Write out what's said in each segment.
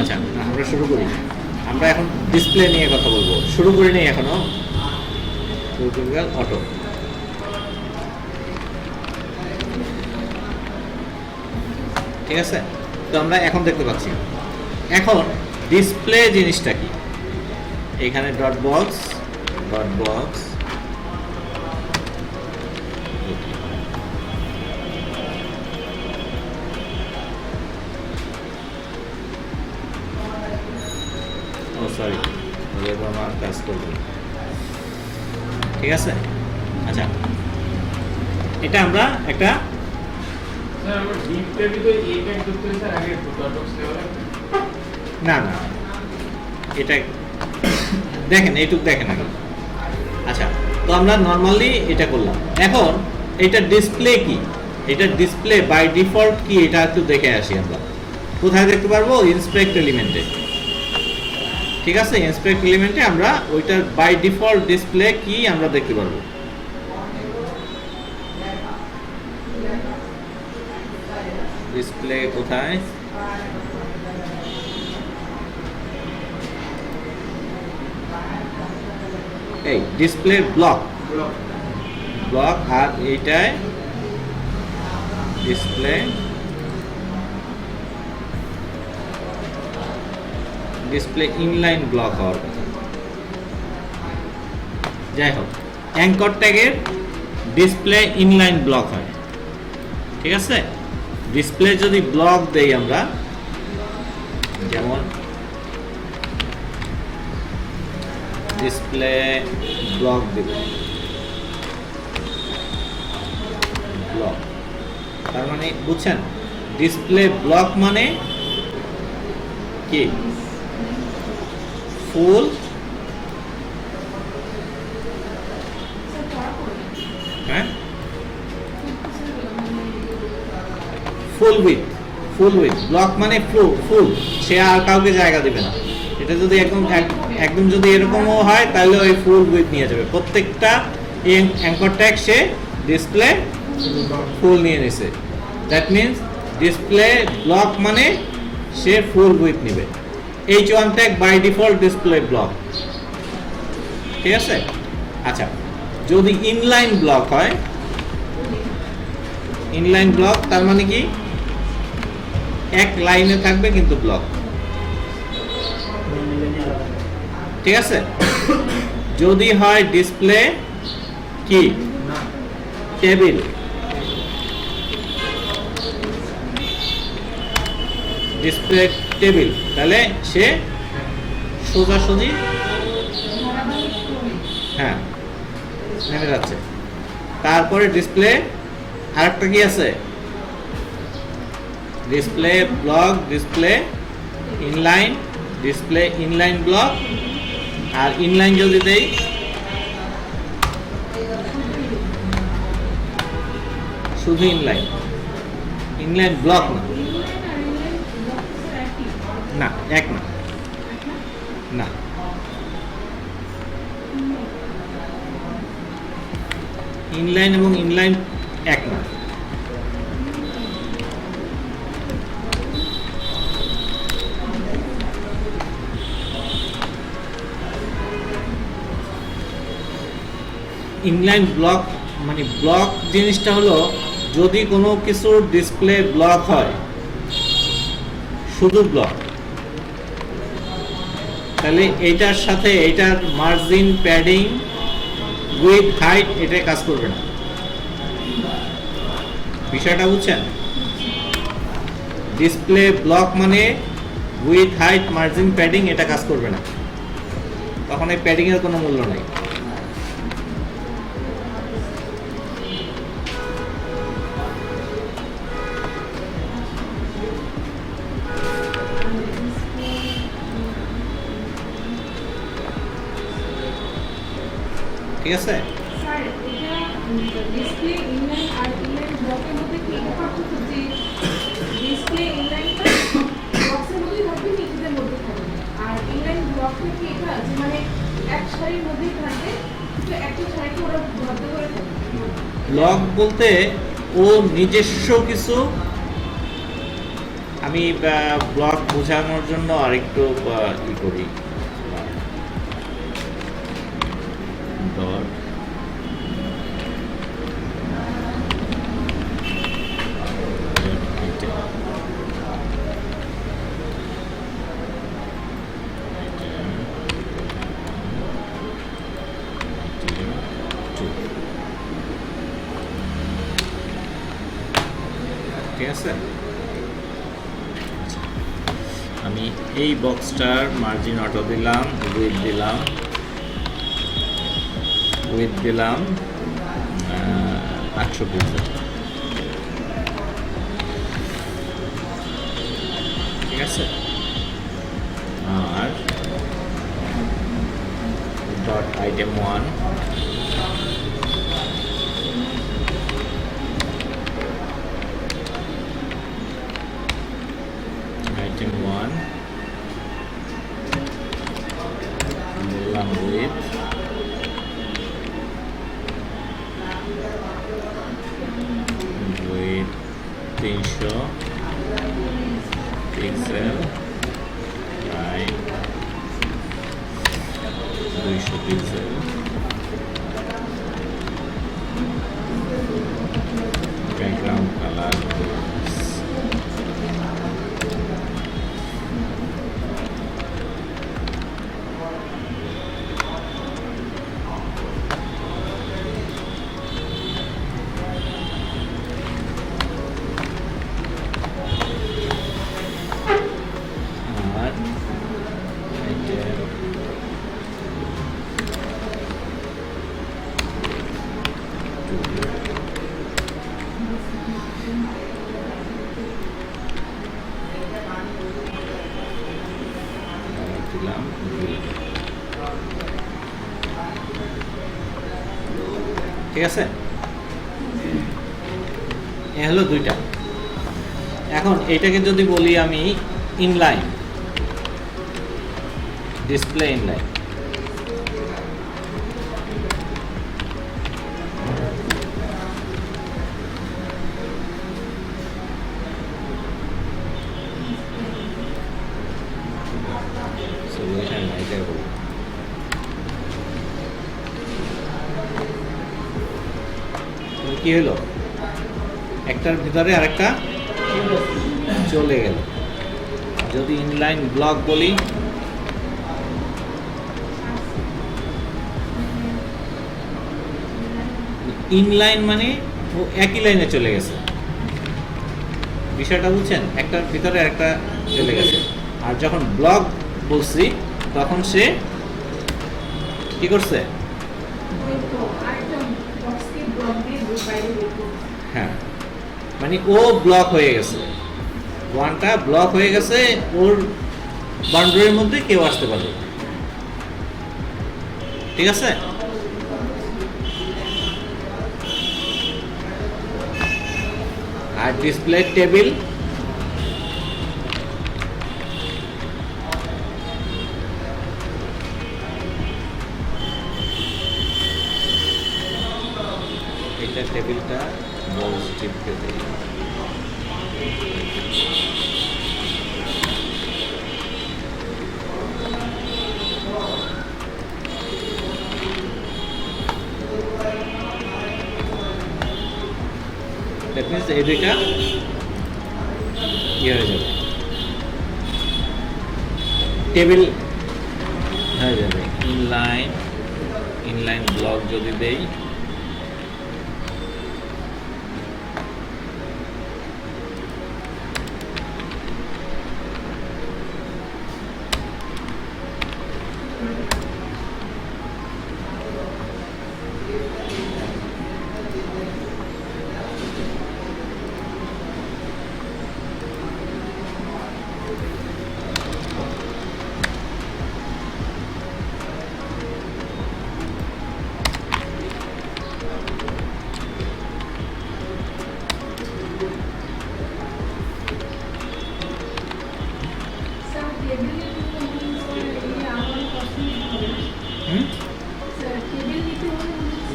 আচ্ছা, আমরা শুরু করি। আমরা এখন ডিসপ্লে নিয়ে কথা বলবো। শুরু করি নাই এখনো। Tutorial auto. ঠিক আছে, তো আমরা এখন দেখতে পাচ্ছি। এখন ডিসপ্লে জিনিসটা কি? এখানে ডট বক্স ও সরি, আমার কাজ করবে। ঠিক আছে, আচ্ছা, এটা আমরা একটা না না এটা দেখেন, এইটুকু দেখেন আগে। আচ্ছা, তো আমরা নর্মালি এটা করলাম। এখন এটা ডিসপ্লে কি, এটা ডিসপ্লে বাই ডিফল্ট কি, এটা একটু দেখে আসি। আমরা কোথায় দেখতে পারবো? ইন্সপেক্ট এলিমেন্টে। ঠিক আছে, ইন্সপেক্ট এলিমেন্টে আমরা ওইটার বাই ডিফল্ট ডিসপ্লে কি আমরা দেখতে পারবো। ডিসপ্লে কোথায়? এই ডিসপ্লে ব্লক আর এইটায় ডিসপ্লে ইনলাইন ব্লক হওয়ার কথা। যাই হোক, অ্যাঙ্কর ট্যাগের ডিসপ্লে ইনলাইন ব্লক হয়। ঠিক আছে, ডিসপ্লে যদি ব্লক দেই আমরা, যেমন ডিসপ্লে ব্লক দেব, ব্লক তার মানে বুঝছেন, ডিসপ্লে ব্লক মানে কি? ফুল হ্যাঁ, ফুল উইথ ব্লক মানে ফুল, সে আর কাউকে জায়গা দেবে না। এটা যদি একদম যদি এরকমও হয়, তাহলে ওই ফুল উইথ নিয়ে যাবে। প্রত্যেকটা অ্যাঙ্কর ট্যাগ সে ডিসপ্লে ফুল নিয়ে নিছে। দ্যাট মিনস ডিসপ্লে ব্লক মানে সে ফুল উইথ নিবে। H1 tag by default display block. ঠিক আছে, আচ্ছা, যদি ইনলাইন ব্লক হয়, ইনলাইন ব্লক তার মানে কি? এক লাইনে থাকবে কিন্তু ব্লক। ঠিক আছে, যদি হয় ডিসপ্লে কি টেবিল, ডিসপ্লে টেবিল, তাহলে সে সোজাসুজি হ্যাঁ নেমে যাচ্ছে। তারপরে ডিসপ্লে আরেকটা কি আছে? Display block, display inline block. আর ইনলাইন যদি দেই, শুধু ইনলাইন ব্লক না, এক না, ইনলাইন এবং ইনলাইন এক না। ইনলাইন ব্লক মানে ব্লক জিনিসটা হলো, যদি কোনো কিছুর ডিসপ্লে ব্লক হয়, শুধু ব্লক, তাহলে এইটার সাথে এইটার মার্জিন, প্যাডিং, উইথ, হাইট এটা কাজ করবে না। বিষয়টা বুঝছেন? ডিসপ্লে ব্লক মানে উইথ, হাইট, মার্জিন, প্যাডিং এটা কাজ করবে না। তখন এই প্যাডিং এর কোনো মূল্য নাই। ঠিক আছে, স্যার, এটা ডিসপ্লে ইনলাইন আর ইনলাইন ব্লকের মধ্যে কি পার্থক্য? যে ডিসপ্লে ইনলাইনটা বক্সের মধ্যেই থাকবে, নিজেদের মধ্যে থাকবে, আর ইনলাইন ব্লকটা কি এটা যে মানে এক সারির মধ্যেই থাকবে, তো একটা সারিকে ওরা বদ্ধ করে থাকবে। ব্লক বলতে ও নিজস্ব কিছু আমি ব্লক বোঝানোর জন্য আরেকটু ই করি ডট ঠিক আছে। আমি এই বক্সটার মার্জিন অটো দিলাম, উইথ দিলাম 800 পিক্সেল। ঠিক আছে। আর ডট আইটেম 1 বললাম width with 300 pixel by 200 pixel, background colour দিলাম। ঠিক আছে, এ হলো দুইটা। এখন এইটাকে যদি বলি আমি ইনলাইন, ডিসপ্লে ইনলাইন, সলিউশন এটা বলি। কি হলো, একটার ভিতরে আরেকটা চলে গেল। যদি ইনলাইন ব্লক বলি, ইনলাইন মানে ও একই লাইনে চলে গেছে, বিষয়টা বুঝছেন, একটার ভিতরে আরেকটা চলে গেছে। আর যখন ব্লক বলছি তখন সে কি করছে, হ্যাঁ, মানে ও ব্লক হয়ে গেছে, ওয়ানটা ব্লক হয়ে গেছে, ওর বাউন্ডারির মধ্যে কেউ আসতে পারবে। ঠিক আছে, আর ডিসপ্লে টেবিল, এটা টেবিলটা মাউস টিপতে দেই। দ্যাট মিনস এই দুইটা ইয়ে হয়ে যাবে, টেবিল হয়ে যাবে। ইনলাইন ব্লক যদি দেই,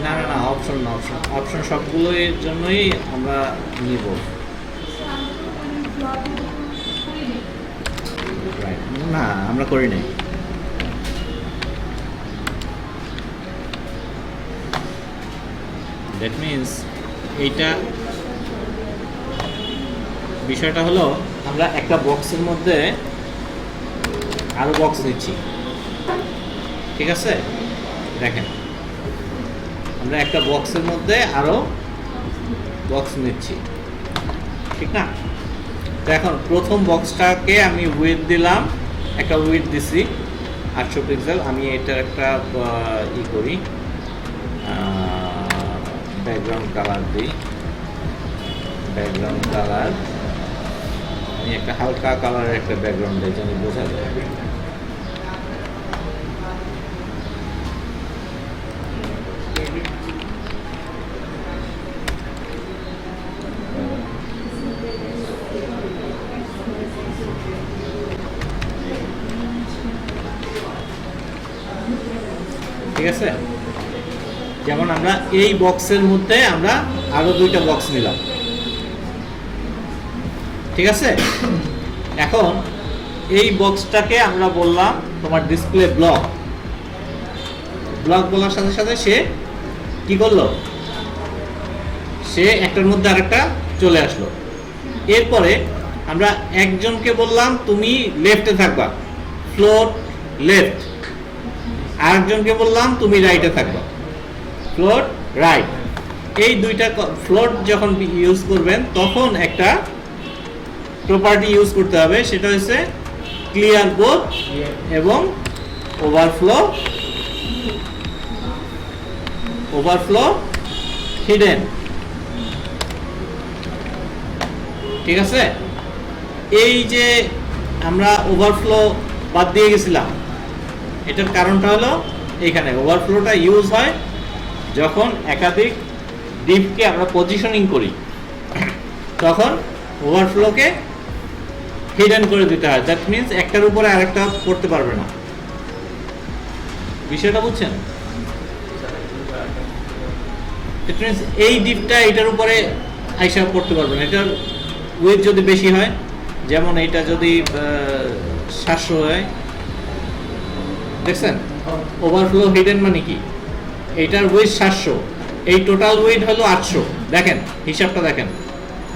না না না, অপশন না, অপশন সবগুলোর জন্যই আমরা নিব। রাইট, না আমরা করি নাই। দ্যাট মিনস এইটা বিষয়টা হলো আমরা একটা বক্সের মধ্যে আরো বক্স নিচ্ছি, ঠিক আছে? দেখেন আমরা একটা বক্সের মধ্যে আরো বক্স নিচ্ছি, ঠিক না? তো এখন প্রথম বক্সটাকে আমি উইথ দিলাম, একটা উইথ দিছি 800 পিক্সেল। আমি এটার একটা ই করি, ব্যাকগ্রাউন্ড কালার দিই, ব্যাকগ্রাউন্ড কালার আমি একটা হালকা কালারের একটা ব্যাকগ্রাউন্ড দিই যেন বোঝা যায়। ঠিক আছে, যেমন আমরা এই বক্সের মধ্যে আমরা আরো দুইটা বক্স নিলাম, ঠিক আছে? এখন এই বক্সটাকে আমরা বললাম তোমার ডিসপ্লে ব্লক। ব্লক বলার সাথে সাথে সে কি করলো, সে একটার মধ্যে আরেকটা চলে আসলো। এরপরে আমরা একজনকে বললাম তুমি লেফটে থাকবা, ফ্লোর লেফট। আরেকজনকে বললাম তুমি রাইটে থাকবা, ফ্লোর রাইট। এই দুইটা ফ্লোর যখন ইউজ করবেন তখন একটা প্রপার্টি ইউজ করতে হবে, সেটা হচ্ছে ক্লিয়ার বোথ এবং ওভারফ্লো হিডেন, ঠিক আছে? এই যে আমরা ওভারফ্লো বাদ দিয়ে গেছিলাম, এটার কারণটা হলো এখানে ওভারফ্লোটা ইউজ হয় যখন একাধিক ডিপকে আমরা পজিশনিং করি, তখন ওভারফ্লোকে হিডেন করে দিতে হয়। দ্যাট মিনস একটার উপরে আরেকটা পড়তে পারবে না। বিষয়টা বুঝছেন? দ্যাট মিনস এই ডিপটা এটার উপরে আইসা পড়তে পারবে না। এটার ওয়েট যদি বেশি হয়, যেমন এটা যদি 700 হয়, দেখছেন ওভারফ্লো হিডেন মানে কি, এইটার ওয়েট 700, এই টোটাল ওয়েট হলো 800। দেখেন হিসাবটা দেখেন,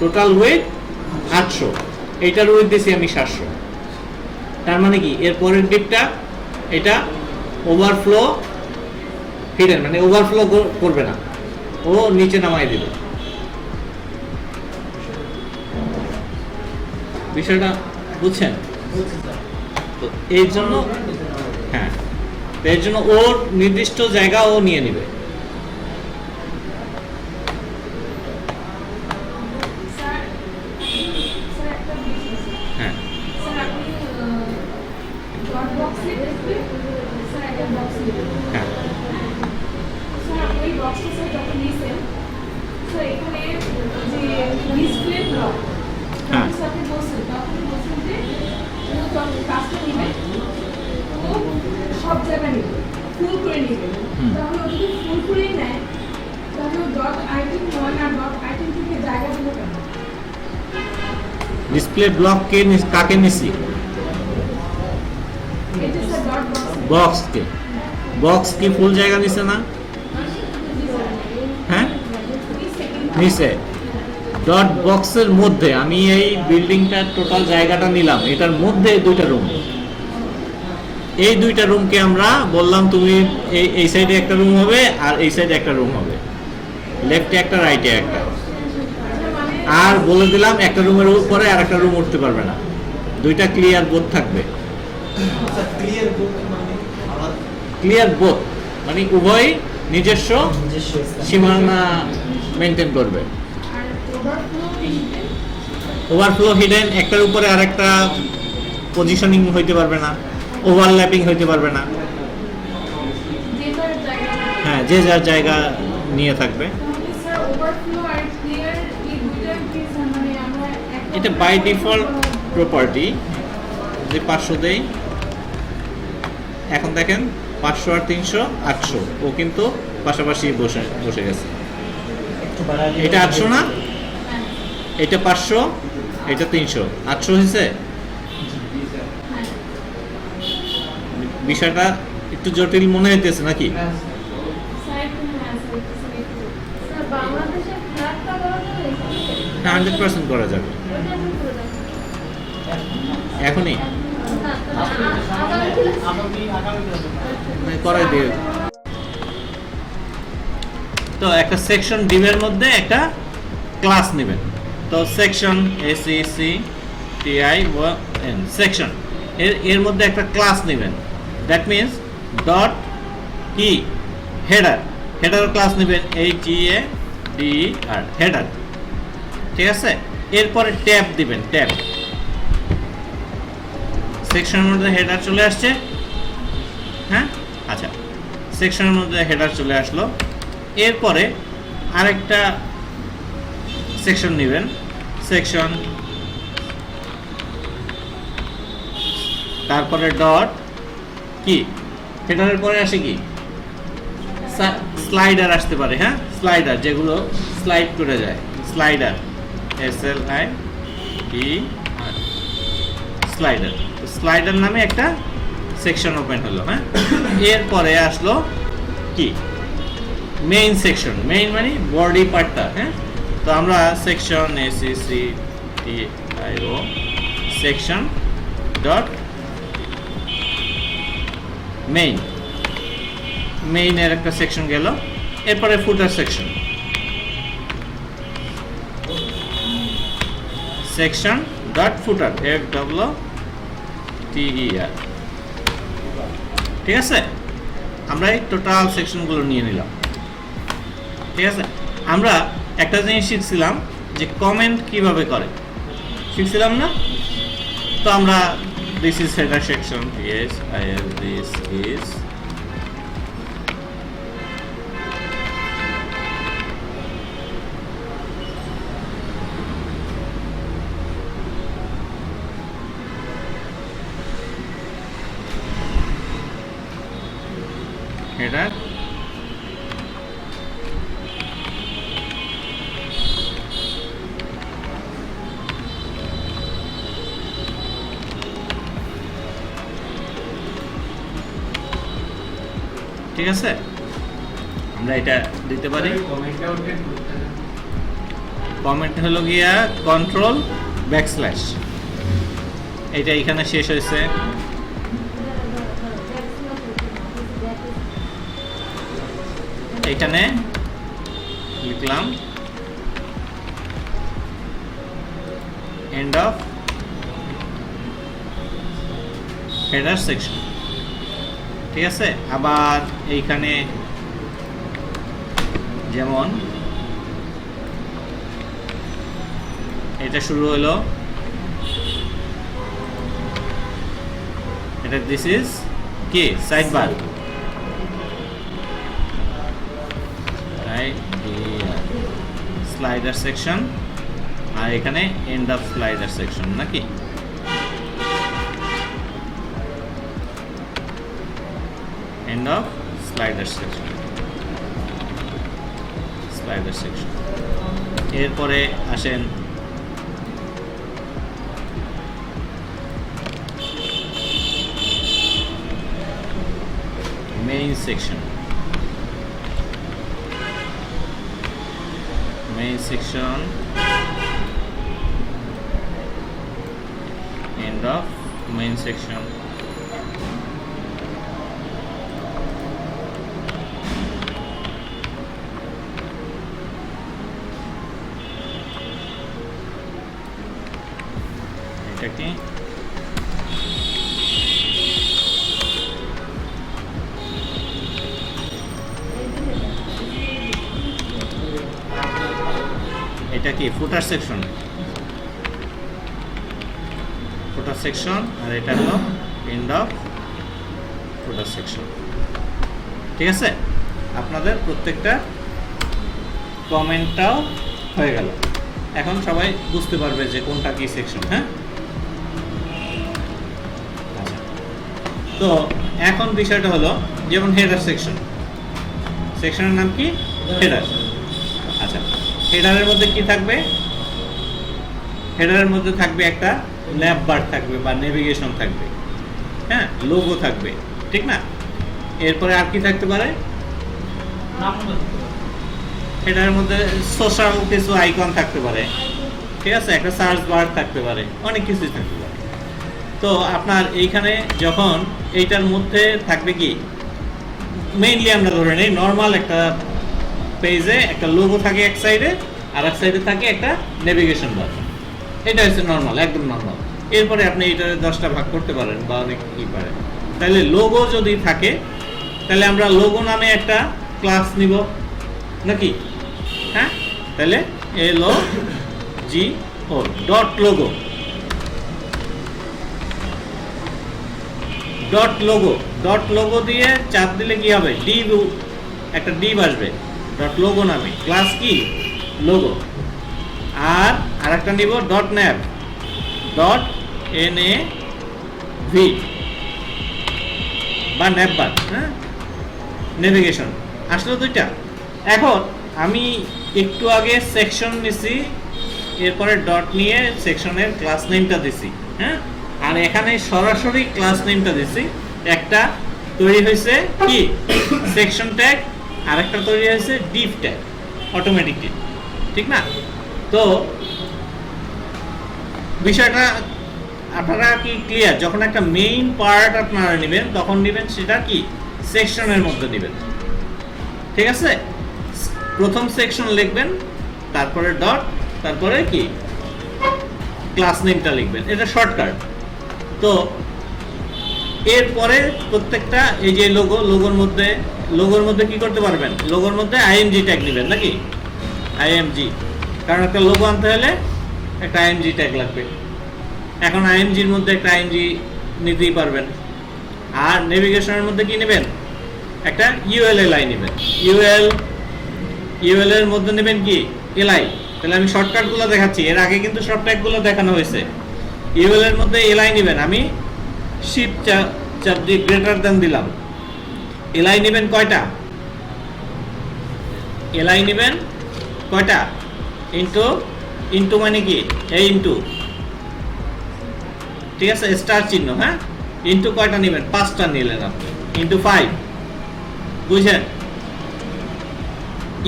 টোটাল ওয়েট 800, এইটার ওয়েট দিয়েছি আমি 700। তার মানে কি এর পরের ডিপটা এটা ওভারফ্লো হিডেন, মানে ওভারফ্লো করবে না, ও নিচে নামাই দিবে। বিষয়টা বুঝছেন? তো এর জন্য হ্যাঁ, এর জন্য ওর নির্দিষ্ট জায়গা ও নিয়ে নেবে। হ্যাঁ, হ্যাঁ, হ্যাঁ, সব জায়গায় নিবে, ফুল করে নিবে। তাহলে ও যদি ফুল করে নেয় তাহলে ডট আইটেম 1 আর ডট আইটেম 2 কে জায়গা দিল কেন? ডিসপ্লে ব্লক কে কাকে নিছি? এটা স্যার ডট বক্স কে। বক্স কি ফুল জায়গা নিছে না? হ্যাঁ, নিছে। ডট বক্সের মধ্যে আমি এই বিল্ডিংটার টোটাল জায়গাটা নিলাম, এটার মধ্যে দুইটা রুম। এই দুইটা রুমকে আমরা বললাম তুমি এই সাইডে একটা রুম হবে আর এই সাইডে একটা রুম হবে, লেফটে একটা রাইটে একটা। আর বলে দিলাম একটা রুমের উপরে আর একটা রুম উঠতে পারবে না, দুইটা ক্লিয়ার বোথ থাকবে। ক্লিয়ার বোথ মানে উভয় নিজস্ব সীমানা মেনটেন করবে। ওভারফ্লো হিডেন একটার উপরে আরেকটা পজিশনিং হইতে পারবে না, ওভারল্যাপিং হইতে পারবে না। হ্যাঁ, যে যার জায়গা নিয়ে থাকবে। এটা বাই ডিফল্ট প্রপার্টি যে 500 দেই। এখন দেখেন 500 আর 300 800, ও কিন্তু পাশাপাশি বসে গেছে। এটা 800 না, এটা 500, এটা 300, 800 হয়েছে। বিষয়টা একটু জটিল মনে হইতেছে নাকি? সাইড হ্যাঁ সাইড স্যার বাংলাদেশের ফ্ল্যাগটা করা যাবে? 100% করা যাবে ওটা আমি করে দেব। এখনই আগামী করাই দিয়ে। তো একটা সেকশন ডিভের মধ্যে একটা ক্লাস নেবেন। তো সেকশন SECTION সেকশন এর মধ্যে একটা ক্লাস নেবেন। দ্যাট মিনস ডট কি হেডার, হেডার ক্লাস নেবেন HEADER হেডার, ঠিক আছে। এরপরে ট্যাব দিবেন, ট্যাব। সেকশনের মধ্যে হেডার চলে আসছে, হ্যাঁ আচ্ছা, সেকশনের মধ্যে হেডার চলে আসলো। এরপরে আরেকটা সেকশন নেবেন, সেকশন, তারপরে ডট কি হেডারের পরে আসে কি স্লাইডার আসতে পারে, হ্যাঁ স্লাইডার, যেগুলো স্লাইড করে যায়, স্লাইডার SLIDER স্লাইডার। স্লাইডার নামে একটা সেকশন ওপেন হলো, হ্যাঁ। এরপরে আসলো কি মেইন সেকশন, মেইন মানে বডি পার্টটা, হ্যাঁ। তো আমরা section SECTIO section dot main, মেইনের একটা সেকশন গেল। এরপরে footer section, section dot footer FWTER, ঠিক আছে। আমরা এই টোটাল সেকশনগুলো নিয়ে নিলাম, ঠিক আছে। আমরা একটা জিনিস শিখছিলাম যে কমেন্ট কিভাবে করে, শিখছিলাম না? তো আমরা this is header section, yes I have this is header, ঠিক আছে। আমরা এটা দিতে পারি। কমেন্ট হলো গিয়া কন্ট্রোল ব্যাকস্ল্যাশ, এটা এখানে শেষ হয়েছে। এখানে লিখলাম এন্ড অফ হেডার সেকশন, ঠিক আছে। আবার এইখানে যেমন এটা শুরু হলো, এটা দিস ইজ কি সাইড বার, স্লাইডার সেকশন, আর এখানে এন্ড অফ স্লাইডার সেকশন নাকি। End of slider section, slider section. এরপরে আসেন main section, main section, end of main section, এটা কি এটা কি ফুটার সেকশন, ফুটার সেকশন, আর এটা হলো এন্ড অফ ফুটার সেকশন, ঠিক আছে। আপনাদের প্রত্যেকটা কমেন্টটাও হয়ে গেল। এখন সবাই বুঝতে পারবে যে কোনটা কি সেকশন, হ্যাঁ। আচ্ছা, তো এখন বিষয়টা হলো যেমন হেডার সেকশন, সেকশনের নাম কি হেডার। আচ্ছা, হেডারের মধ্যে কি থাকবে? হেডারের মধ্যে থাকবে একটা ন্যাভ বার থাকবে বা নেভিগেশন থাকবে, হ্যাঁ, লোগো থাকবে, ঠিক না? এরপরে আর কি থাকতে পারে? এটার মধ্যে সোশ্যাল কিছু আইকন থাকতে পারে, ঠিক আছে, একটা সার্চ বার থাকতে পারে, অনেক কিছুই থাকতে পারে। তো আপনার এইখানে যখন এইটার মধ্যে থাকবে কি, মেইনলি আমরা ধরে নিই নর্মাল একটা পেজে একটা লোগো থাকে এক সাইডে, আর এক সাইডে থাকে একটা নেভিগেশন বার। এটা হচ্ছে নর্মাল, একদম নর্মাল। এরপরে আপনি এটা 10টা ভাগ করতে পারেন বা অনেক কি পারেন। তাহলে লোগো যদি থাকে তাহলে আমরা লোগো নামে একটা ক্লাস নিব নাকি? হ্যাঁ, তাহলে LOGO dot logo, dot logo, dot logo দিয়ে চাপ দিলে কি হবে? ডিভ, একটা ডিভ আসবে ডট লোগো নামে, ক্লাস কি? লোগো। আর আরেকটা নিব ডট ন্যাভ, ডট NAV বা ন্যাভবার, হ্যাঁ, নেভিগেশন। আসলে দুইটা। এখন আমি একটু আগে সেকশন নিছি, এরপরে ডট নিয়ে সেকশনের ক্লাস নেমটা দিছি, হ্যাঁ, আর এখানে সরাসরি ক্লাস নেমটা দিছি। একটা তৈরি হয়েছে কি সেকশন ট্যাগ, আর একটা তৈরি হয়েছে ডিভ ট্যাগ, অটোমেটিকলি, ঠিক না? তো বিষয়টা আপনারা কি ক্লিয়ার? যখন একটা মেইন পার্ট আপনারা নেবেন তখন নেবেন সেটা কি সেকশনের মধ্যে নেবেন, ঠিক আছে? প্রথম সেকশন লিখবেন, তারপরে ডট, তারপরে কি ক্লাস নেমটা লিখবেন, এটা শর্টকাট। তো এরপরে প্রত্যেকটা এই যে লোগো, লোগোর মধ্যে কি করতে পারবেন? লোগোর মধ্যে IMG ট্যাগ নেবেন নাকি? IMG, কারণ একটা লোগো আনতে হলে একটা IMG ট্যাগ লাগবে। এখন IMGর মধ্যে একটা IMG নিতেই পারবেন। আর নেভিগেশনের মধ্যে কি নেবেন? একটা ULLI নেবেন। UL এর মধ্যে নেবেন কি LI। তাহলে আমি শর্টকাটগুলো দেখাচ্ছি, এর আগে কিন্তু শর্টকাটগুলো দেখানো হয়েছে। UL এর মধ্যে LI নেবেন, আমি শিফট চাপ দিয়ে গ্রেটার দেন দিলাম। LI নেবেন কয়টা? LI নেবেন কয়টা? ইনটু মানে কি? এই ইনটু, ঠিক আছে, স্টার চিহ্ন, হ্যাঁ। ইনটু কয়টা নেবেন? 5টা নিলেন আপনি, ইনটু 5, বুঝছেন?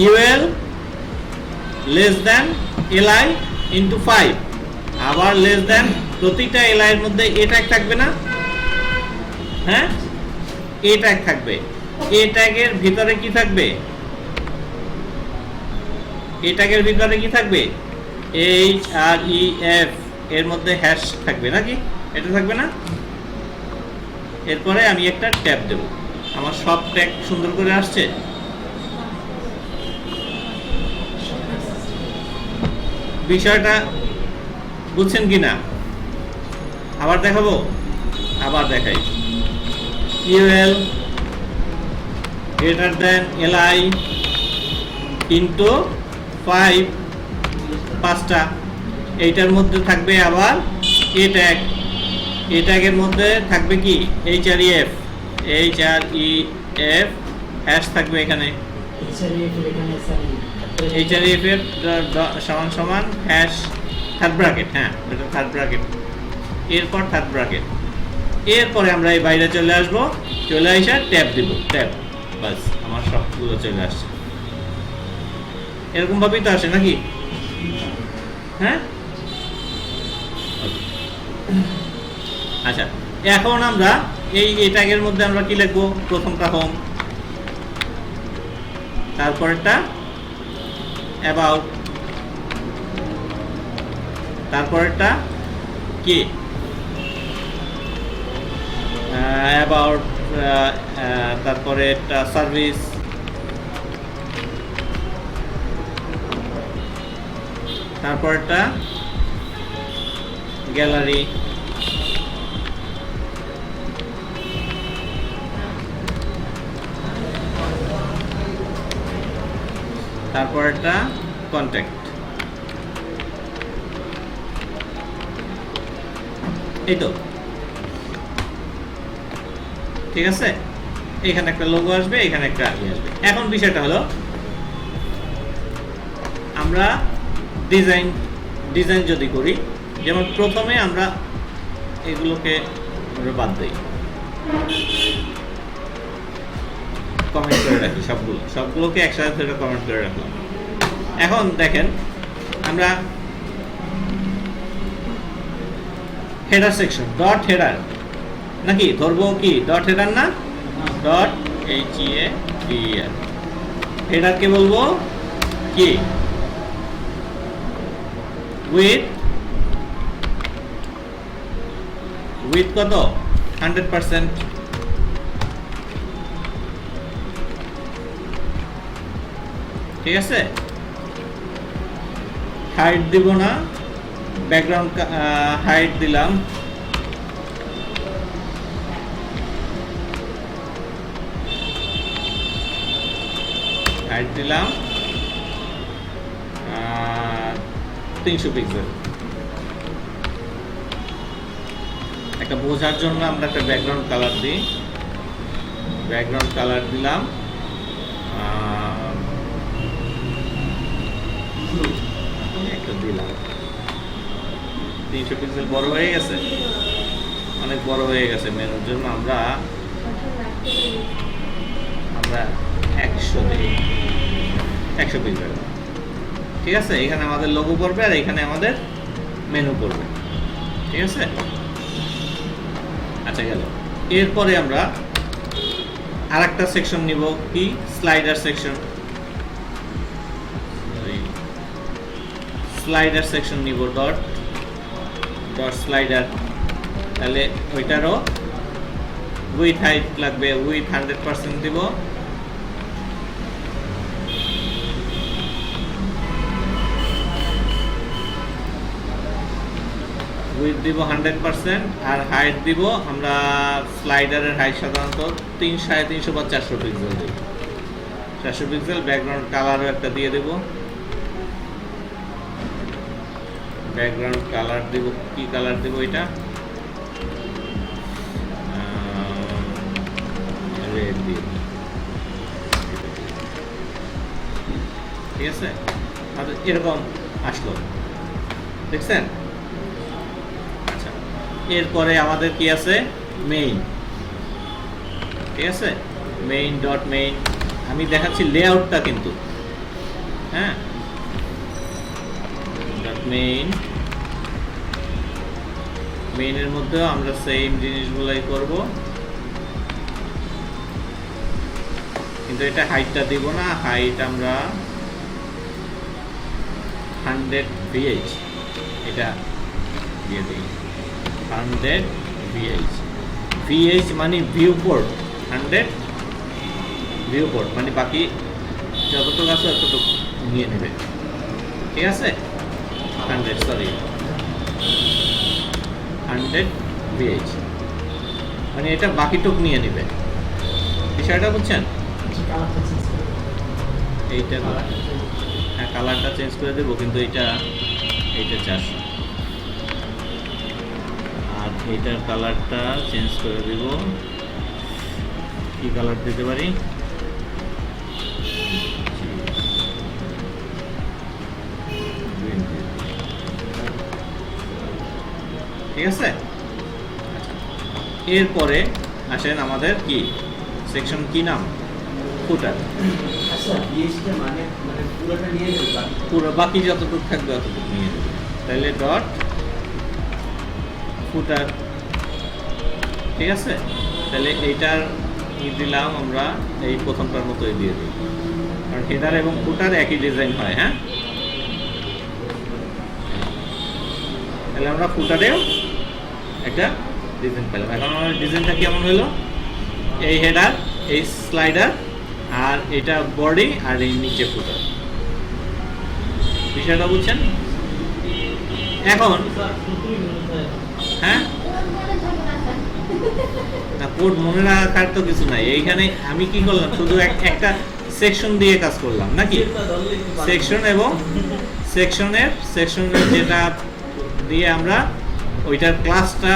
UL less than LI into 5, আবার লেস দেন, প্রতিটা LI এর মধ্যে এ ট্যাগ থাকবে না? হ্যাঁ, এ ট্যাগ থাকবে। এ ট্যাগের ভিতরে কি থাকবে? এ ট্যাগের ভিতরে কি থাকবে? HREF, এর মধ্যে হ্যাশ থাকবে নাকি? এটা থাকবে না? এরপরে আমি একটা ট্যাব দেব। আমার সব ট্যাগ সুন্দর করে আসছে? বিষয়টা বুঝছেন কি না? আবার দেখাবো? আবার দেখাই। UL greater than LI into 5, 5টা। এইটার মধ্যে থাকবে আবার এ ট্যাগ, এ ট্যাগের মধ্যে থাকবে কি HREF, হ্যাশ থাকবে এখানে। HREF এর সমান সমান হ্যাশ থার্ড ব্র্যাকেট, হ্যাঁ এটা থার্ড ব্র্যাকেট, এরপর থার্ড ব্র্যাকেট। এরপরে আমরা এই বাইরে চলে আসবো, চলে এসে ট্যাব দিব, ট্যাব, বাস আমার সবগুলো চলে আসছে। এরকম ভাবেই তো আসে নাকি? হ্যাঁ, আচ্ছা। এখন আমরা এই ট্যাগের মধ্যে আমরা কি লিখবো? প্রথমটা হোম, তারপরেরটা অ্যাবাউট, তারপরেরটা কি অ্যাবাউট, তারপরে একটা সার্ভিস, তারপরেরটা গ্যালারি, তারপরেরটা কন্ট্যাক্ট। এই তো, ঠিক আছে। এখানে একটা লোগো আসবে, এখানে একটা আসবে। এখন বিষয়টা হলো আমরা ডিজাইন যদি করি, যেমন প্রথমে আমরা এগুলোকে বাদ দিই, কমেন্ট করে রাখি সবগুলোকে একসাথে ধরে কমেন্ট করে রাখলাম। এখন দেখেন আমরা হেডার সেকশন, ডট হেডার নাকি ধরবো, কি ডট হেডার না, ডট HEADER। হেডারকে বলবো কি উইথ কত 100%। ঠিক আছে, হাইট দিব না, ব্যাকগ্রাউন্ড হাইট দিলাম, হাইট দিলাম 300 পিক্সেল। একটা বোঝার জন্য আমরা একটা ব্যাকগ্রাউন্ড কালার দিই, ব্যাকগ্রাউন্ড কালার দিলাম একটা দিলাম। 300 পিক্সেল বড় হয়ে গেছে, অনেক বড় হয়ে গেছে মেনুর জন্য আমরা 100 দিই, 100 পিক্সেল। ঠিক আছে, এখানে আমাদের লোগো পড়বে আর এখানে আমাদের মেনু পড়বে। ঠিক আছে, আচ্ছা গেল। এরপরে আমরা আরেকটা সেকশন নিব, কি স্লাইডার সেকশন। স্লাইডার সেকশন নিব, ডট স্লাইডার। তাহলে ওইটারও উইথ হাইট লাগবে, উইথ 100% দিব। উইথ দিব 100% আর হাইট দিব আমরা, স্লাইডারের হাইট সাধারণত 300 বা 400 পিক্সেল দেব, 400 পিক্সেল। ব্যাকগ্রাউন্ড কালারও একটা দিয়ে দেব, ব্যাকগ্রাউন্ড কালার দেব, কি কালার দেব এটা, রেড দিয়ে। ঠিক আছে, আর এরকম আসলো, দেখছেন। আচ্ছা, এরপরে আমাদের কি আছে, মেইন। ঠিক আছে, মেইন ডট মেইন। আমি দেখাচ্ছি লেআউটটা কিন্তু, হ্যাঁ, ডট মেইন। মেইনের মধ্যে আমরা সেম জিনিসগুলাই করব, কিন্তু এটা হাইটটা দিব না, হাইট আমরা 100 VH এটা দিয়ে দিই, 100 VH। VH মানে ভিউ পোর্ট, 100 ভিউ পোর্ট মানে বাকি যতটুকু আছে ততটুকু নিয়ে নেবে। ঠিক আছে, 100 VH মানে এটা বাকিটুক নিয়ে নেবে। বিষয়টা বুঝছেন? এইটা হ্যাঁ, কালারটা চেঞ্জ করে দেবো, কিন্তু এইটা 400 আর এইটার কালারটা চেঞ্জ করে দেব। কি কালার দিতে পারি, ঠিক আছে। এরপরে আসেন আমাদের কি সেকশন, কি নাম, ফুটার। আচ্ছা, বিএসটা মানে পুরোটা নিয়ে নেব, পুরো বাকি যতটুকু থাকবে ততটুকু নিয়ে নেবে। তাহলে ডট ফুটার। ঠিক আছে, তাহলে এইটার দিলাম আমরা এই প্রথমটার মতোই দিয়ে দিই, কারণ হেডার এবং ফুটার একই ডিজাইন হয়। হ্যাঁ, তাহলে আমরা ফুটারেও একটা ডিজাইন পেলাম। এখন আমাদের ডিজাইনটা কেমন হলো, এই হেডার, এই স্লাইডার, আর এটা বডি, আর এই নিচে ফুটার। বিষয়টা বুঝছেন? এখন হ্যাঁ, না কোড মনে রাখার তো কিছু নাই। এইখানে আমি কি করলাম, শুধু একটা সেকশন দিয়ে কাজ করলাম নাকি, সেকশন এবং সেকশনের যেটা দিয়ে আমরা ওইটার ক্লাসটা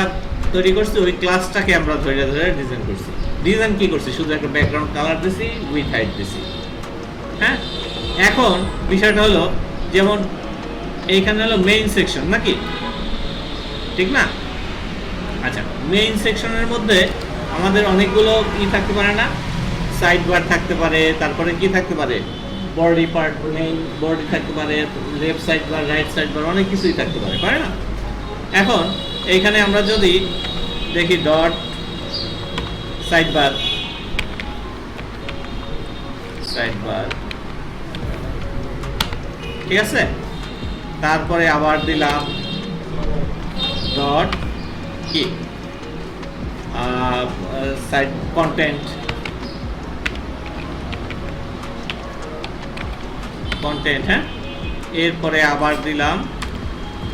তৈরি করছি, ওই ক্লাসটাকে আমরা ধরে ডিজাইন করছি। ডিজাইন কি করছি, শুধু একটা ব্যাকগ্রাউন্ড কালার দিছি, উইথ হাইট দিছি। হ্যাঁ, এখন বিষয়টা হলো, যেমন এইখানে হলো মেইন সেকশন নাকি, ঠিক না? আচ্ছা, মেইন সেকশনের মধ্যে আমাদের অনেকগুলো থাকতে পারে না, সাইড বার থাকতে পারে, তারপরে কি থাকতে পারে, বডি পার্ট, মেইন বডি থাকতে পারে, left side bar, right side bar, অনেক কিছুই থাকতে পারে, পারে না? এখন এইখানে আমরা যদি দেখি ডট সাইড বার, ঠিক আছে, তারপরে আবার দিলাম ডট কি সাইড কন্টেন্ট, হ্যাঁ, এরপরে আবার দিলাম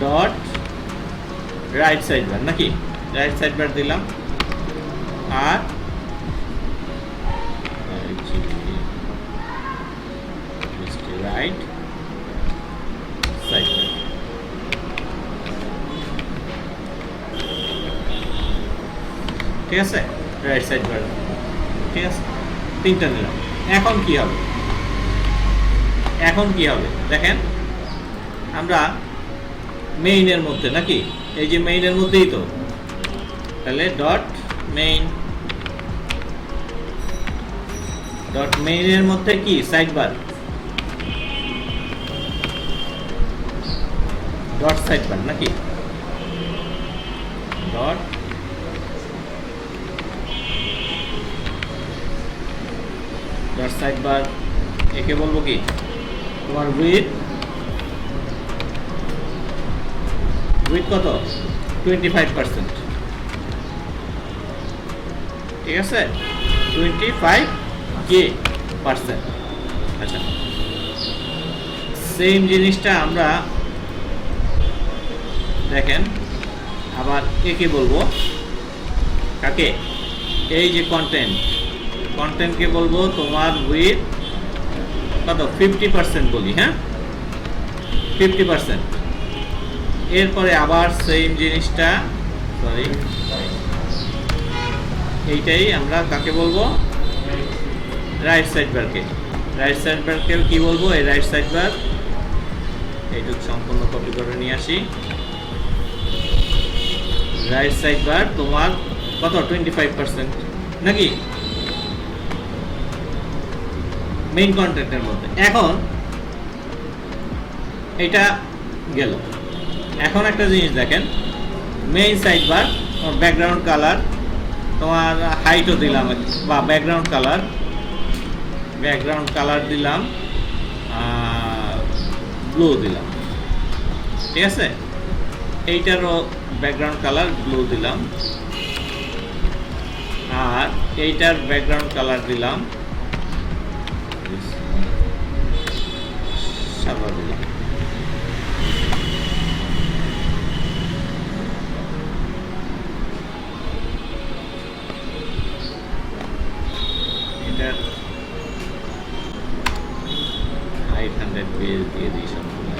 ডট রাইট সাইড বার, নাকি রাইট সাইড বার দিলাম, আর রাইট সাইড বার, ঠিক আছে, রাইট সাইড বার, ঠিক আছে, তিনটা নিলাম। এখন কি হবে, দেখেন আমরা মেইনের মধ্যে, নাকি এই যে মেইনের মধ্যেই তো, তাহলে ডট মেইনের মধ্যে কি side bar, dot side bar, নাকি ডট সাইড বার, একে বলবো কি তোমার উইথ কত 25%, ঠিক আছে, 25%। আচ্ছা, সেম জিনিসটা আমরা দেখেন আবার একে বলবো, কাকে, এই যে কন্টেন্টকে বলবো তোমার উইথ কত 50% বলি, হ্যাঁ 50%। এরপরে আবার সেম জিনিসটা, সরি, এইটাই আমরা কাকে বলবো, রাইট সাইড বারকে কি বলবো, এই রাইট সাইড বার, এইটুকু সম্পূর্ণ কপি করে নিয়ে আসি। রাইট সাইড বার তোমার কত 25%, নাকি মেইন কন্টেন্টের মধ্যে। এখন এটা গেল। এখন একটা জিনিস দেখেন, main side bar background colour, তোমার হাইটও দিলাম, বা ব্যাকগ্রাউন্ড কালার দিলাম, ব্লু দিলাম, ঠিক আছে, এইটারও ব্যাকগ্রাউন্ড কালার ব্লু দিলাম, আর এইটার ব্যাকগ্রাউন্ড কালার দিলাম সাদা দিলাম। এটার 800 পেজ দিয়ে দিই সম্পূর্ণ।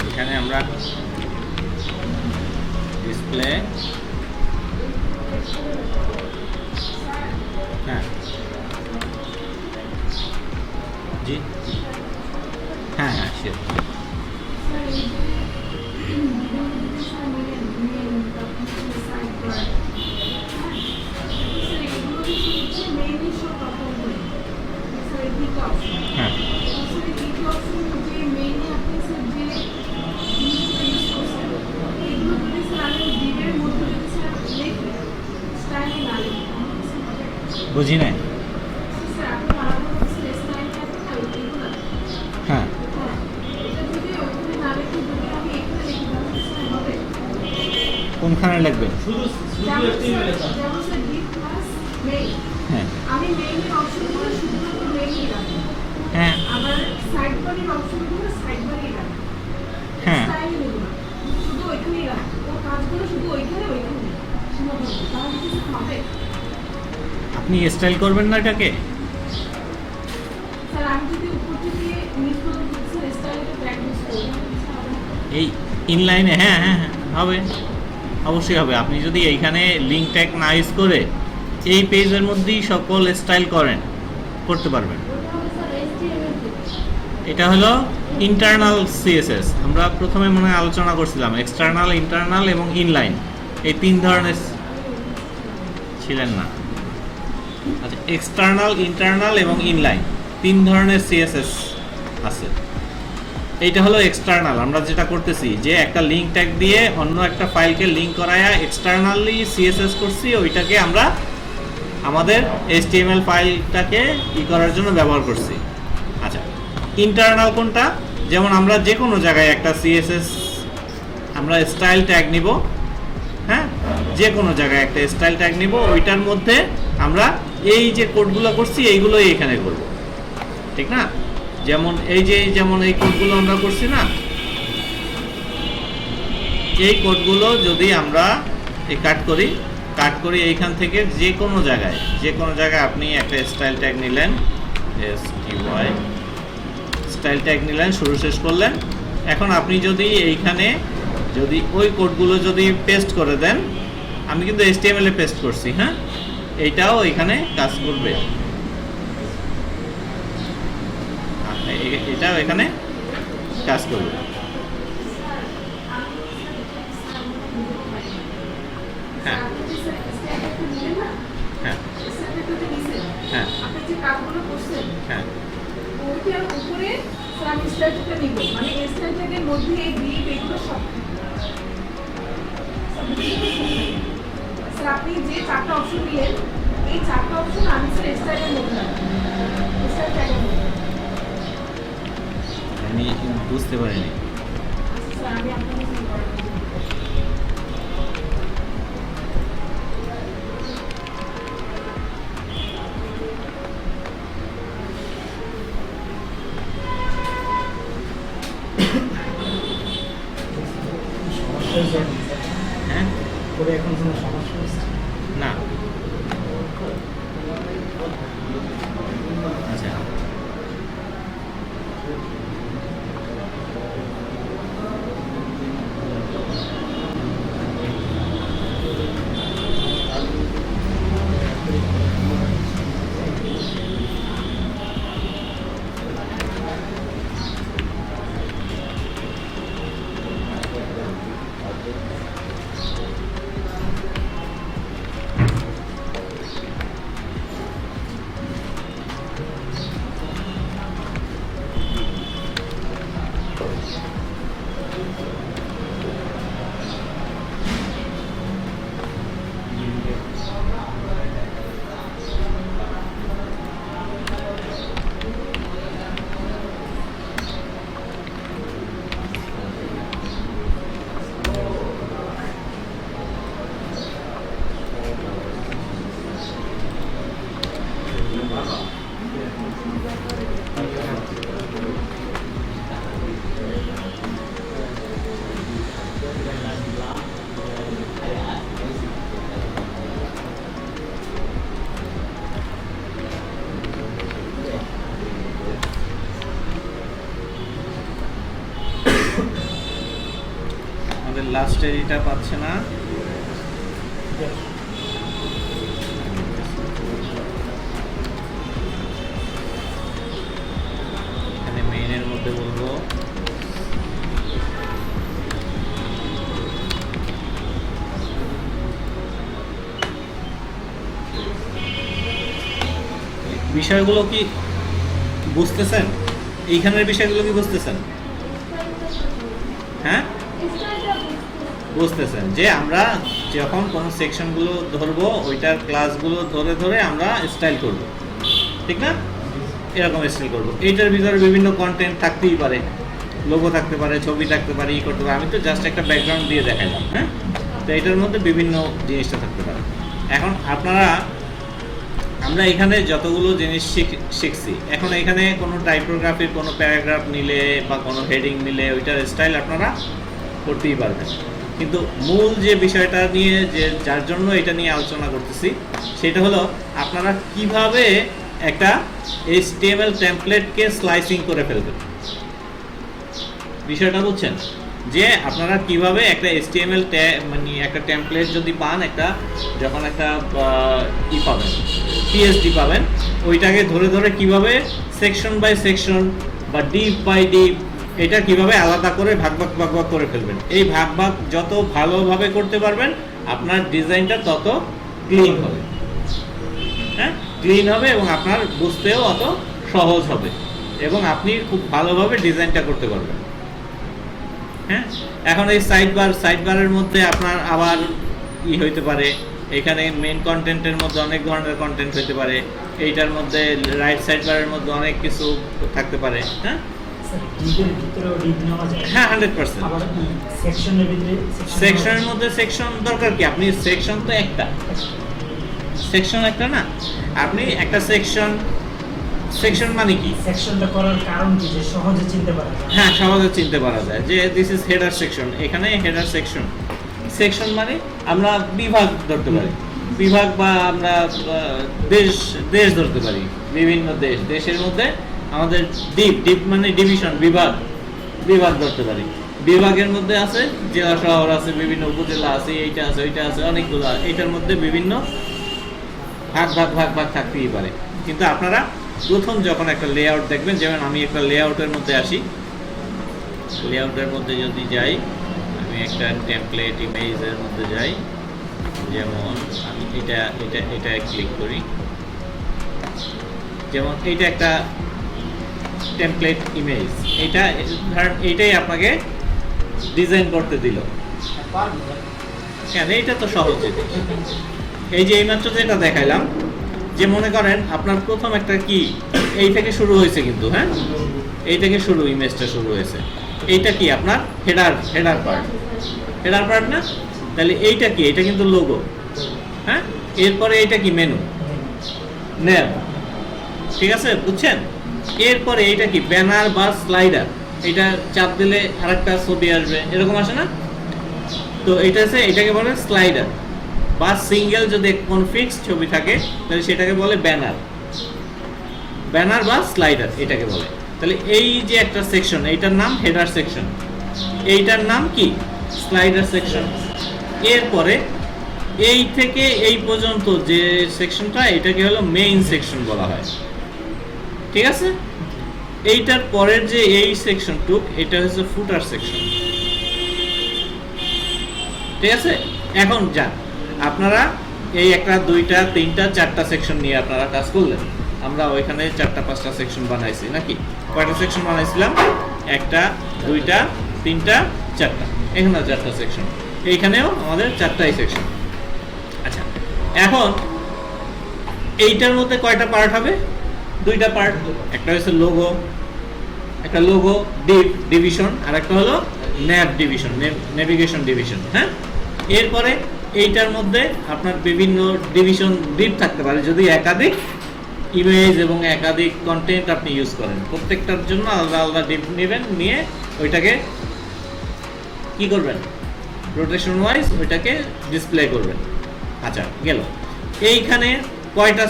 এখানে আমরা ডিসপ্লে, হ্যাঁ জি, হ্যাঁ হ্যাঁ শিওর, হ্যাঁ বুঝি নাই। স্যার আপনি বানানো হচ্ছে স্টাইল থাকে না ওইগুলো। হ্যাঁ, হ্যাঁ এটা যদি ওইখানে না রেখে যদি আমি এখানে রেখে তাহলে স্যার হবে। কোনখানে লিখবেন? শুধু যেমন HTML এ স্যার যেমন স্যার ডিপ প্লাস মেইন, হ্যাঁ আমি মেইনের অপশনগুলো শুধুমাত্র মেইনই রাখবো, হ্যাঁ আবার সাইড বারের অপশনগুলো সাইড বারেই রাখবো, হ্যাঁ স্টাইল নেবো না, শুধু ওইখানেই রাখবো, ওর কাজগুলো শুধু ওইখানে সীমাবদ্ধ, তাহলে কিছু হবে। আপনি স্টাইল করবেন না এটাকে? স্যার আমি যদি উপর থেকে নিচ পর্যন্ত স্যার স্টাইলটা প্র্যাকটিস করি তাহলে কিছু হবে না? এই ইনলাইনে? হ্যাঁ হ্যাঁ হ্যাঁ হবে, অবশ্যই হবে। আপনি যদি এইখানে লিঙ্ক ট্যাগ না ইউজ করে এই পেজের মধ্যেই সকল স্টাইল করতে পারবেন। ওটা হবে স্যার HTML থেকে। এটা হলো ইন্টারনাল সিএসএস। আমরা প্রথমে মনে হয় আলোচনা করছিলাম এক্সটার্নাল, ইন্টারনাল এবং ইনলাইন, এই তিন ধরনের ছিলেন না? আচ্ছা, এক্সটার্নাল, ইন্টারনাল এবং ইনলাইন তিন ধরনের সিএসএস আছে। এইটা হলো এক্সটার্নাল। আমরা যেটা করতেছি যে একটা লিঙ্ক ট্যাগ দিয়ে অন্য একটা ফাইলকে লিঙ্ক করায়া এক্সটার্নালি সিএসএস করছি, ওইটাকে আমরা আমাদের HTML ফাইলটাকে করার জন্য ব্যবহার করছি। আচ্ছা, ইন্টারনাল কোনটা? যেমন আমরা যে কোনো জায়গায় একটা সিএসএস আমরা স্টাইল ট্যাগ নিব, হ্যাঁ, যে কোনো জায়গায় একটা স্টাইল ট্যাগ নিব, ওইটার মধ্যে আমরা এই যে কোডগুলো করছি এইগুলোই এখানে করব, ঠিক না? যেমন যেমন এই কোডগুলো আমরা করছি না, এই কোডগুলো যদি আমরা কাট করি এইখান থেকে যে কোনো জায়গায় আপনি একটা স্টাইল ট্যাগ নিলেন, STY স্টাইল ট্যাগ নিলেন, শুরু শেষ করলেন। এখন আপনি যদি এইখানে যদি ওই কোডগুলো যদি পেস্ট করে দেন, আমি কিন্তু HTML এ পেস্ট করছি, হ্যাঁ, এইটাও এখানে কাজ করবে, এটাও এখানে কাজ করবে। হ্যাঁ আপনি যে স্টাইলটা নিলেন না, হ্যাঁ স্টাইলটা যদি নিছেন, হ্যাঁ আপনি যে কাজগুলো করছেন হ্যাঁ ওইটার উপরে স্যার আমি স্টাইলটা নিব, মানে এই স্টাইলটার মধ্যে এই ডিপ এগুলো সব স্যার আপনি যে চারটা অপশন দিলেন এই চারটা অপশন আমি স্যার স্টাইলের মধ্যে রাখবো, স্টাইল ট্যাগের মধ্যে। আমি বুঝতে পারিনি। স্যার আমি আপনাকে কি করার হ্যাঁ করে এখন কোনো সমস্যা হচ্ছে? না, আচ্ছা আমাদের লাস্টের এটা পাচ্ছে না। এখানে মেইনের মধ্যে বলবো বিষয়গুলো কি বুঝতেছেন? এইখানের বিষয়গুলো কি বুঝতেছেন? হ্যাঁ, বুঝতেছেন যে আমরা যখন কোনো সেকশনগুলো ধরবো ওইটার ক্লাসগুলো ধরে ধরে আমরা স্টাইল করব, ঠিক না? এরকম স্টাইল করব। এইটার ভিতরে বিভিন্ন কন্টেন্ট থাকতেই পারে, লোগো থাকতে পারে, ছবি থাকতে পারে, ই করতে পারে। আমি তো জাস্ট একটা ব্যাকগ্রাউন্ড দিয়ে দেখাইলাম, হ্যাঁ? তো এটার মধ্যে বিভিন্ন জিনিসটা থাকতে পারে। এখন আমরা এখানে যতগুলো জিনিস শিখছি, এখন এখানে কোনো টাইপোগ্রাফির কোনো প্যারাগ্রাফ নিলে বা কোনো হেডিং নিলে ওইটার স্টাইল আপনারা করতেই পারবেন। কিন্তু মূল যে বিষয়টা নিয়ে যার জন্য এটা নিয়ে আলোচনা করতেছি সেটা হলো আপনারা কিভাবে একটা HTML টেমপ্লেটকে স্লাইসিং করে ফেলবেন। বিষয়টা বুঝছেন যে আপনারা কিভাবে একটা HTML মানে একটা টেমপ্লেট যদি পান, যখন একটা পাবেন, PSD পাবেন, ওইটাকে ধরে ধরে কিভাবে সেকশন বাই সেকশন বা ডিপ বাই ডিপ এটা কিভাবে আলাদা করে ভাগ ভাগ করে ফেলবেন। এই ভাগ যত ভালোভাবে করতে পারবেন আপনার ডিজাইনটা তত ক্লিন হবে, হ্যাঁ, ক্লিন হবে এবং আপনার বুঝতেও অত সহজ হবে এবং আপনি খুব ভালোভাবে ডিজাইনটা করতে পারবেন। হ্যাঁ, এখন এই সাইড বারের মধ্যে আপনার আবার হইতে পারে, এখানে মেইন কন্টেন্টের মধ্যে অনেক ধরনের কন্টেন্ট হইতে পারে, এইটার মধ্যে রাইট সাইড বারের মধ্যে অনেক কিছু থাকতে পারে। হ্যাঁ, হ্যাঁ 100%। সেকশনের মধ্যে সেকশন দরকার কি? আপনি সেকশন তো সেকশন একটা না, আপনি একটা সেকশন মানে কি? সেকশনটা করার কারণ কি যে সহজে চিনতে পারা যায়? হ্যাঁ, সহজে চিনতে পারা যায় যে দিস ইজ হেডার সেকশন। এখানে হেডার সেকশন মানে আমরা বিভাগ ধরতে পারি, বিভাগ বা আমরা দেশ ধরতে পারি, বিভিন্ন দেশের মধ্যে আমাদের ডিপ মানে ডিভিশন, বিভাগ ধরতে পারি। বিভাগের মধ্যে আছে জেলা শহর আছে, বিভিন্ন উপজেলা আছে, এইটা আছে ওইটা আছে, অনেকগুলো। এইটার মধ্যে বিভিন্ন ভাগ থাকতেই পারে। কিন্তু আপনারা প্রথম যখন একটা লেআউট দেখবেন, যেমন আমি একটা লেআউটের মধ্যে আসি, লেআউটের মধ্যে যদি যাই, আমি একটা টেমপ্লেট ইমেজের মধ্যে যাই, যেমন আমি এটা ক্লিক করি, যেমন এইটা একটা টেমপ্লেট ইমেজ, এইটাই আপনাকে ডিজাইন করতে দিল। কেন? এইটা তো সহজ জিনিস। এই যে এইমাত্র যেটা দেখাইলাম, যে মনে করেন আপনার প্রথম একটা কি এই থেকে শুরু হয়েছে, কিন্তু হ্যাঁ, এই থেকে ইমেজটা শুরু হয়েছে। এইটা কি আপনার হেডার পার্ট না? তাহলে এইটা কি? এটা কিন্তু লোগো। হ্যাঁ, এরপরে এইটা কি? মেনু, নেভ, ঠিক আছে, বুঝছেন? এরপরে এইটা কি? ব্যানার বা স্লাইডার। এটা চাপ দিলে আরেকটা ছবি আসবে, এরকম আসে না? তো এটাকে বলে স্লাইডার বা সিঙ্গেল। যদি কোন ফিক্সড ছবি থাকে তাহলে সেটাকে বলে ব্যানার বা স্লাইডার এটাকে বলে। তাহলে এই যে একটা সেকশন, এইটার নাম হেডার সেকশন, এইটার নাম কি? Slider section. এরপরে এই থেকে এই পর্যন্ত যে সেকশনটা, এটাকে হলো মেইন সেকশন বলা হয়, ঠিক আছে? এইটার পরের যে এই সেকশনটুক, এটা হচ্ছে ফুটার সেকশন, ঠিক আছে? এখন যান, আপনারা এই একটা, দুইটা, তিনটা, চারটা সেকশন নিয়ে আপনারা কাজ করলেন। আমরা ওইখানে 4-5টা সেকশন বানাইছি নাকি? কয়টা সেকশন বানাইছিলাম? 1টা, 2টা, 3টা, 4টা। এখানে 4টা সেকশন, এইখানেও আমাদের 4টাই সেকশন। আচ্ছা, এখন এইটার মধ্যে কয়টা পার্ট হবে? 2টা পার্ট। একটা হচ্ছে লোগো, একটা লোগো ডিভিশন, আর একটা হলো নেভিগেশন ডিভিশন। হ্যাঁ, এরপরে এইটার মধ্যে আপনার বিভিন্ন ডিভিশন ডিপ থাকতে পারে যদি একাধিক ইমেজ এবং একাধিক কন্টেন্ট আপনি ইউজ করেন। প্রত্যেকটার জন্য আলাদা আলাদা ডিপ নেবেন, নিয়ে ওইটাকে কি করবেন? রোটেশন ওয়াইজ ওইটাকে ডিসপ্লে করবেন। আচ্ছা, গেল। এইখানে কয়টা?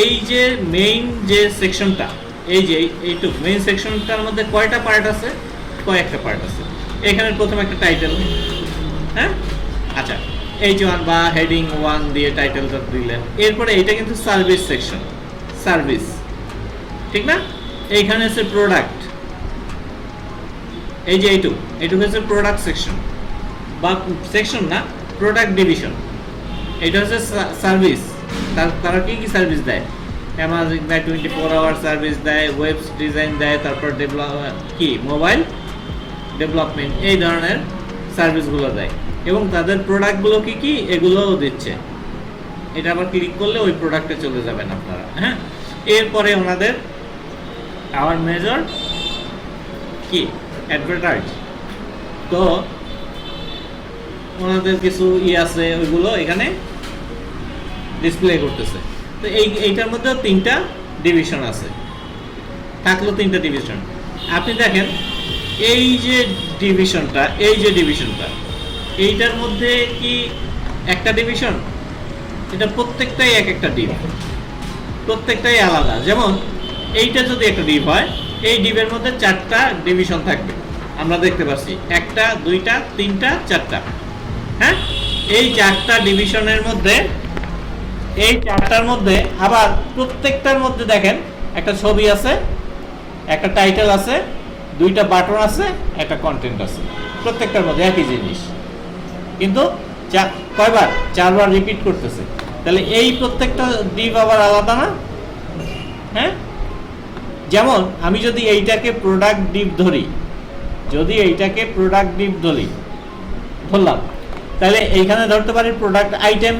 এই যে মেইন যে সেকশনটা, এই যে এইটুক মেইন সেকশনটার মধ্যে কয়টা পার্ট আছে? কয়েকটা পার্ট আছে। এখানে প্রথম একটা টাইটেল, হ্যাঁ, আচ্ছা, H1 বা হেডিং 1 দিয়ে টাইটেলটা দিলেন। এরপরে এইটা কিন্তু সার্ভিস সেকশন, সার্ভিস, ঠিক না? এইখানে আছে প্রোডাক্ট, এই যে এইটুক হচ্ছে প্রোডাক্ট সেকশন বা সেকশন না, প্রোডাক্ট ডিভিশন। এটা হচ্ছে সার্ভিস। তারা কি সার্ভিস দেয়? অ্যামাজন দেয়, 24 আওয়ার সার্ভিস দেয়, ওয়েব ডিজাইন দেয়, তারপর মোবাইল ডেভেলপমেন্ট, এই ধরনের সার্ভিসগুলো দেয়। এবং তাদের প্রোডাক্টগুলো কি কি এগুলোও দিচ্ছে। এটা আবার ক্লিক করলে ওই প্রোডাক্টে চলে যাবেন আপনারা। হ্যাঁ, এরপরে ওনাদের আওয়ার মেজর কি অ্যাডভার্টাইজ, তো ওনাদের কিছু আছে ওইগুলো এখানে ডিসপ্লে করতেছে। তো এইটার মধ্যেও 3টা ডিভিশন আছে, থাকলো 3টা ডিভিশন। আপনি দেখেন এই যে ডিভিশনটা এইটার মধ্যে কি একটা ডিভিশন, এটা প্রত্যেকটাই এক একটা ডিভ, প্রত্যেকটাই আলাদা। যেমন এইটা যদি একটা ডিভ হয়, এই ডিভের মধ্যে 4টা ডিভিশন থাকবে, আমরা দেখতে পাচ্ছি 1টা 2টা 3টা 4টা। হ্যাঁ, এই 4টা ডিভিশনের মধ্যে, এই 4টার মধ্যে আবার প্রত্যেকটার মধ্যে দেখেন একটা ছবি আছে, একটা টাইটেল আছে, 2টা বাটন আছে, একটা কন্টেন্ট আছে, প্রত্যেকটার মধ্যে একই জিনিস, কিন্তু কয়বার 4বার রিপিট করতেছে। তাহলে এই প্রত্যেকটা ডিভ আবার আলাদা না? হ্যাঁ, যেমন আমি যদি এইটাকে প্রোডাক্ট ডিভ ধরি, ধরলাম, তাহলে এইখানে ধরতে পারি প্রোডাক্ট আইটেম।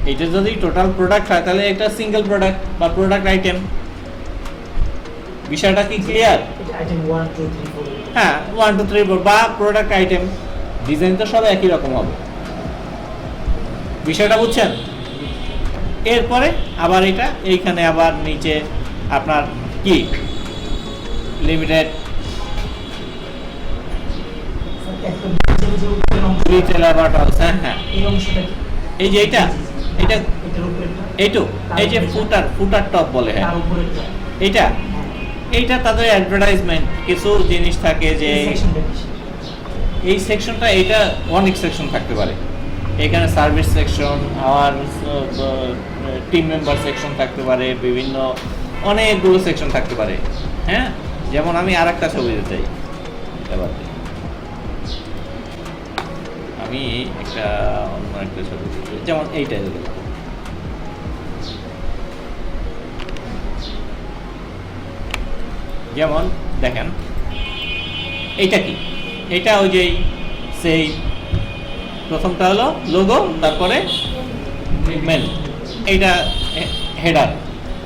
এইটা যদি টোটাল প্রোডাক্ট হয় তাহলে এটা সিঙ্গেল প্রোডাক্ট বা প্রোডাক্ট আইটেম। বিষয়টা কি ক্লিয়ার? আইটেম 1 2 3 4। হ্যাঁ, 1 2 3 4 বা প্রোডাক্ট আইটেম, ডিজাইন তো সব একই রকম হবে। বিষয়টা বুঝছেন? এরপরে আবার এটা এইখানে আবার নিচে আপনার কি লিমিটেড একটা যে উপরের অংশ, রিটেলার বাটন। হ্যাঁ, এই অংশটা কি? এই যে এটা এটার উপরেরটা, এই যে ফুটার টপ বলে। হ্যাঁ, তার উপরেরটা, এইটা তাদের অ্যাডভার্টাইজমেন্ট কিছু জিনিস থাকে যে এই সেকশনটা কি? এই সেকশনটা, এটা অনেক সেকশন থাকতে পারে। এখানে সার্ভিস সেকশন, আর টিম মেম্বার সেকশন থাকতে পারে, বিভিন্ন অনেকগুলো সেকশন থাকতে পারে। হ্যাঁ, যেমন আমি আরেকটা ছবি দিতে চাই, এবার আমি অন্য একটা ছবি দিতে চাই, যেমন এইটা দিতে। যেমন দেখেন এইটা কি, এটা ওই যে সেই প্রথমটা হলো লোগো, তারপরে মেনু, এইটা হেডার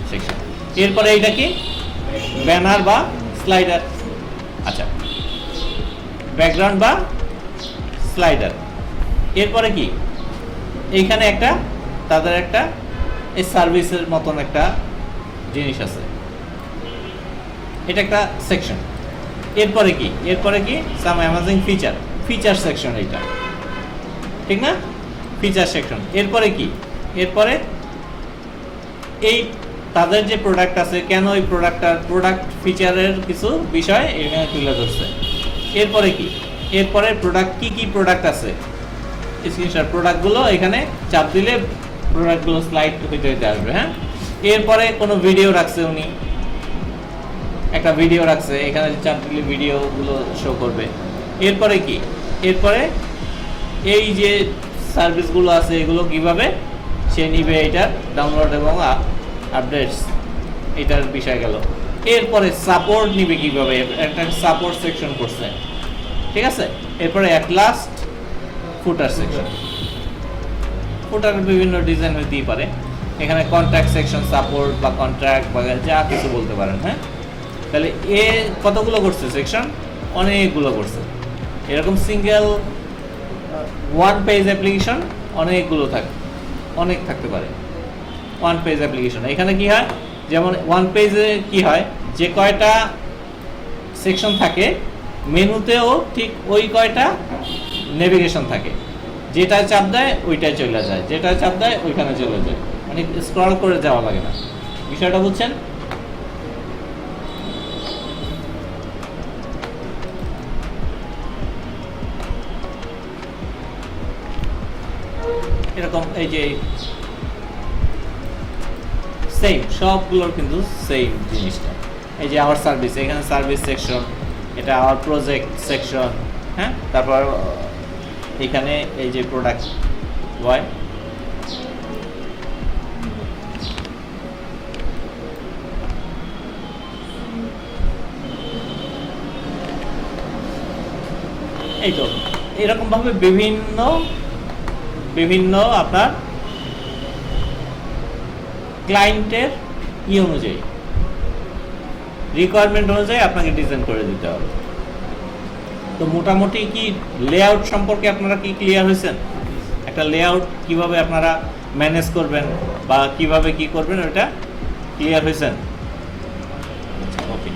সেকশন। এরপরে এইটা কি ব্যানার বা স্লাইডার, আচ্ছা ব্যাকগ্রাউন্ড বা স্লাইডার। এরপরে কি এইখানে একটা তাদের একটা এই সার্ভিসের মতন একটা জিনিস আছে, এটা একটা সেকশন। এরপরে কি সাম অ্যামাজিং ফিচার সেকশন, এইটা ঠিক না, ফিচার সেকশন। এরপরে কি, এরপরে এই তাদের যে প্রোডাক্ট আছে, কেন এই প্রোডাক্ট ফিচারের কিছু বিষয় এখানে তুলে ধরছে। এরপরে কি, এরপরে প্রোডাক্ট কি প্রোডাক্ট আছে, স্ক্রিনশট প্রোডাক্টগুলো এখানে চাপ দিলে প্রোডাক্টগুলো স্লাইড হইতে আসবে। হ্যাঁ, এরপরে কোনো ভিডিও রাখছে, উনি একটা ভিডিও রাখছে, এখানে চাপ দিলে ভিডিওগুলো শো করবে। এরপরে কি, এরপরে এই যে সার্ভিসগুলো আছে এগুলো কিভাবে সে নিবে, এটার ডাউনলোড এবং আপডেটস, এটার বিষয় গেল। এরপরে সাপোর্ট নিবে কিভাবে, একটা সাপোর্ট সেকশন করছে, ঠিক আছে। এরপরে অ্যাট লাস্ট ফুটার সেকশন, ফুটার বিভিন্ন ডিজাইন হইতেই পারে। এখানে কন্ট্রাক্ট সেকশন, সাপোর্ট বা কন্ট্রাক্ট বা যা কিছু বলতে পারেন। হ্যাঁ, তাহলে এ কতগুলো করছে সেকশন, অনেকগুলো করছে। এরকম সিঙ্গেল ওয়ান পেজ অ্যাপ্লিকেশন অনেকগুলো অনেক থাকতে পারে। ওয়ান পেজ অ্যাপ্লিকেশন এখানে কি হয়, যেমন ওয়ান পেজে কি হয়, যে কয়টা সেকশন থাকে মেনুতেও ঠিক ওই কয়টা নেভিগেশন থাকে, যেটা চাপ দেয় ওইটাই চলে যায়, যেটা চাপ দেয় ওইখানে চলে যায়, মানে স্ক্রল করে যাওয়া লাগে না। বিষয়টা বুঝছেন? এরকম এই যে সেম সবগুলোর কিন্তু সেম জিনিসটা। এই যে আওয়ার সার্ভিস, এখানে সার্ভিস সেকশন, এটা আওয়ার প্রজেক্ট সেকশন। হ্যাঁ, তারপর এখানে এই যে প্রোডাক্ট ওয়াই, এই তো এরকমভাবে বিভিন্ন বিভিন্ন আপনার ক্লায়েন্টের অনুযায়ী রিকোয়ারমেন্ট অনুযায়ী আপনাকে ডিজাইন করে দিতে হবে। তো মোটামুটি কি লেআউট সম্পর্কে আপনারা কি ক্লিয়ার হয়েছেন? একটা লেআউট কিভাবে আপনারা ম্যানেজ করবেন বা কিভাবে কি করবেন ওটা ক্লিয়ার হয়েছেন? ওকে।